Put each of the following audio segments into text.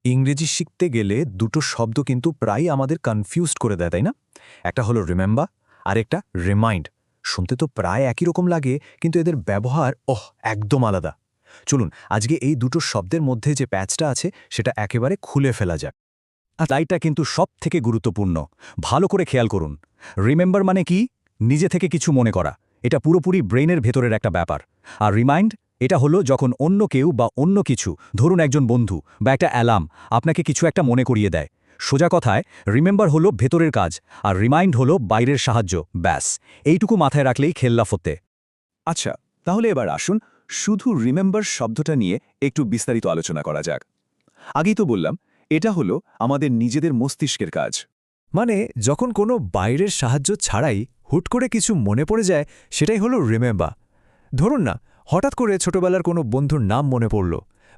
ইংরেজি শিখতে গেলে দুটো শব্দ কিন্তু প্রায়ই আমাদের কনফিউজড করে দেয়, তাই না? একটা হলো রিমেম্বার আর একটা রিমাইন্ড। শুনতে তো প্রায় একই রকম লাগে, কিন্তু এদের ব্যবহার একদম আলাদা। চলুন আজকে এই দুটো শব্দের মধ্যে যে প্যাচটা আছে সেটা একেবারে খুলে ফেলা যাক। তাইটা কিন্তু সব থেকে গুরুত্বপূর্ণ। ভালো করে খেয়াল করুন। রিমেম্বার মানে কি? নিজে থেকে কিছু মনে করা। এটা পুরোপুরি ব্রেনের ভেতরের একটা ব্যাপার। আর রিমাইন্ড, এটা হলো যখন অন্য কেউ বা অন্য কিছু, ধরুন একজন বন্ধু বা একটা অ্যালার্ম, আপনাকে কিছু একটা মনে করিয়ে দেয়। সোজা কথায় রিমেম্বার হলো ভেতরের কাজ, আর রিমাইন্ড হলো বাইরের সাহায্য। ব্যাস, এইটুকু মাথায় রাখলেই খেল্লা ফতে। আচ্ছা, তাহলে এবার আসুন শুধু রিমেম্বার শব্দটা নিয়ে একটু বিস্তারিত আলোচনা করা যাক। আগেই তো বললাম, এটা হলো আমাদের নিজেদের মস্তিষ্কের কাজ। মানে যখন কোনো বাইরের সাহায্য ছাড়াই হুট করে কিছু মনে পড়ে যায়, সেটাই হলো রিমেম্বার। ধরুন না, হঠাৎ করে ছোটবেলার কোনো বন্ধুর নাম মনে পড়ল,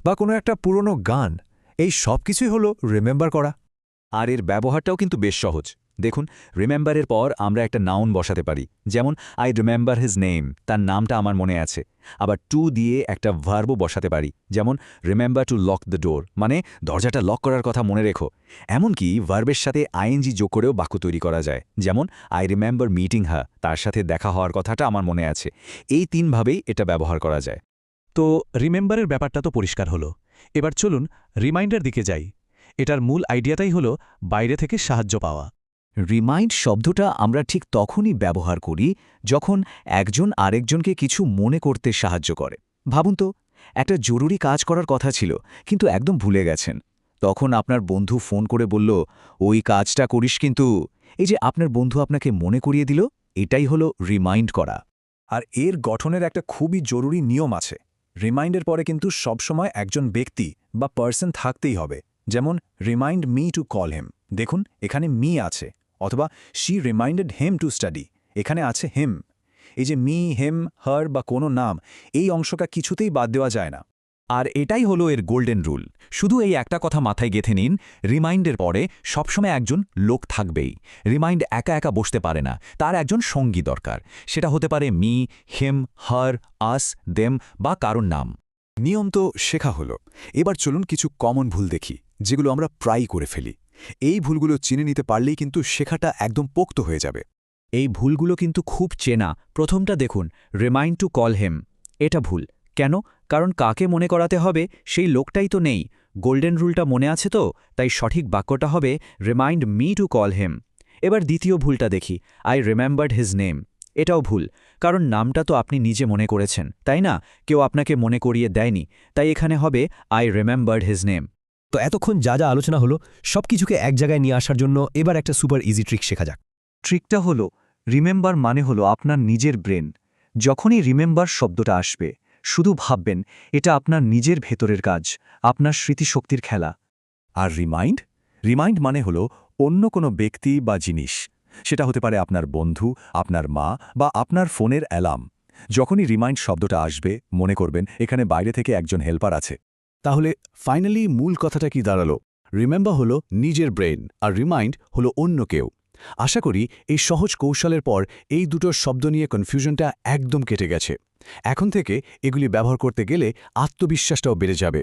বা কোনো একটা পুরনো গান, এই সব কিছুই হলো রিমেম্বার করা। আর এর ব্যবহারটাও কিন্তু বেশ সহজ। দেখুন, রিমেম্বারের পর আমরা একটা নাউন বসাতে পারি, যেমন আই রিমেম্বার হিজ নেম, তার নামটা আমার মনে আছে। আবার টু দিয়ে একটা ভার্বও বসাতে পারি, যেমন remember to lock the door, মানে দরজাটা লক করার কথা মনে রেখো। এমনকি ভার্বের সাথে আইএনজি যোগ করেও বাক্য তৈরি করা যায়, যেমন আই রিমেম্বার মিটিং হার, তার সাথে দেখা হওয়ার কথাটা আমার মনে আছে। এই তিনভাবেই এটা ব্যবহার করা যায়। তো রিমেম্বারের ব্যাপারটা তো পরিষ্কার হলো। এবার চলুন রিমাইন্ডার দিকে যাই। এটার মূল আইডিয়াটাই হলো বাইরে থেকে সাহায্য পাওয়া। রিমাইন্ড শব্দটা আমরা ঠিক তখনই ব্যবহার করি যখন একজন আরেকজনকে কিছু মনে করতে সাহায্য করে। ভাবুন তো, একটা জরুরি কাজ করার কথা ছিল, কিন্তু একদম ভুলে গেছেন। তখন আপনার বন্ধু ফোন করে বলল, ওই কাজটা করিস কিন্তু। এই যে আপনার বন্ধু আপনাকে মনে করিয়ে দিল, এটাই হলো রিমাইন্ড করা। আর এর গঠনের একটা খুবই জরুরি নিয়ম আছে। রিমাইন্ডের পরে কিন্তু সবসময় একজন ব্যক্তি বা পার্সন থাকতেই হবে। যেমন remind me to call him, দেখুন এখানে মি আছে। অথবা she reminded him to study, এখানে আছে হিম। এই যে মি, হিম, হার বা কোনো নাম, এই অংশটা কিছুতেই বাদ দেওয়া যায় না। আর এটাই হলো এর গোল্ডেন রুল। শুধু এই একটা কথা মাথায় গেঁথে নিন, রিমাইন্ডের পরে সবসময় একজন লোক থাকবেই। রিমাইন্ড একা একা বসতে পারে না, তার একজন সঙ্গী দরকার। সেটা হতে পারে মি, হিম, হার, আস, দেম বা কারোর নাম। নিয়ম তো শেখা হলো। এবার চলুন কিছু কমন ভুল দেখি, যেগুলো আমরা প্রায়ই করে ফেলি। এই ভুলগুলো চিনে নিতে পারলেই কিন্তু শেখাটা একদম পোক্ত হয়ে যাবে। এই ভুলগুলো কিন্তু খুব চেনা। প্রথমটা দেখুন, রিমাইন্ড টু কল হিম। এটা ভুল। কেন? কারণ কাকে মনে করাতে হবে সেই লোকটাই তো নেই। গোল্ডেন রুলটা মনে আছে তো, তাই সঠিক বাক্যটা হবে remind me to call him. এবার দ্বিতীয় ভুলটা দেখি, আই রিমেম্বার্ড হিজ নেম। এটাও ভুল, কারণ নামটা তো আপনি নিজে মনে করেছেন, তাই না? কেউ আপনাকে মনে করিয়ে দেয়নি। তাই এখানে হবে আই রিমেম্বার্ড হিজ নেম। তো এতক্ষণ যা যা আলোচনা হলো, সব কিছুকে এক জায়গায় নিয়ে আসার জন্য এবার একটা সুপার ইজি ট্রিক শেখা যাক। ট্রিকটা হলো, রিমেম্বার মানে হলো আপনার নিজের ব্রেন। যখনই রিমেম্বার শব্দটা আসবে, শুধু ভাববেন এটা আপনার নিজের ভেতরের কাজ, আপনার স্মৃতিশক্তির খেলা। আর রিমাইন্ড, রিমাইন্ড মানে হলো অন্য কোনো ব্যক্তি বা জিনিস। সেটা হতে পারে আপনার বন্ধু, আপনার মা বা আপনার ফোনের অ্যালার্ম। যখনই রিমাইন্ড শব্দটা আসবে, মনে করবেন এখানে বাইরে থেকে একজন হেল্পার আছে। তাহলে ফাইনালি মূল কথাটা কি দাঁড়ালো? রিমেম্বার হলো নিজের ব্রেন, আর রিমাইন্ড হলো অন্য কেউ। আশা করি এই সহজ কৌশলের পর এই দুটো শব্দ নিয়ে কনফিউশনটা একদম কেটে গেছে। এখন থেকে এগুলি ব্যবহার করতে গেলে আত্মবিশ্বাসটাও বেড়ে যাবে।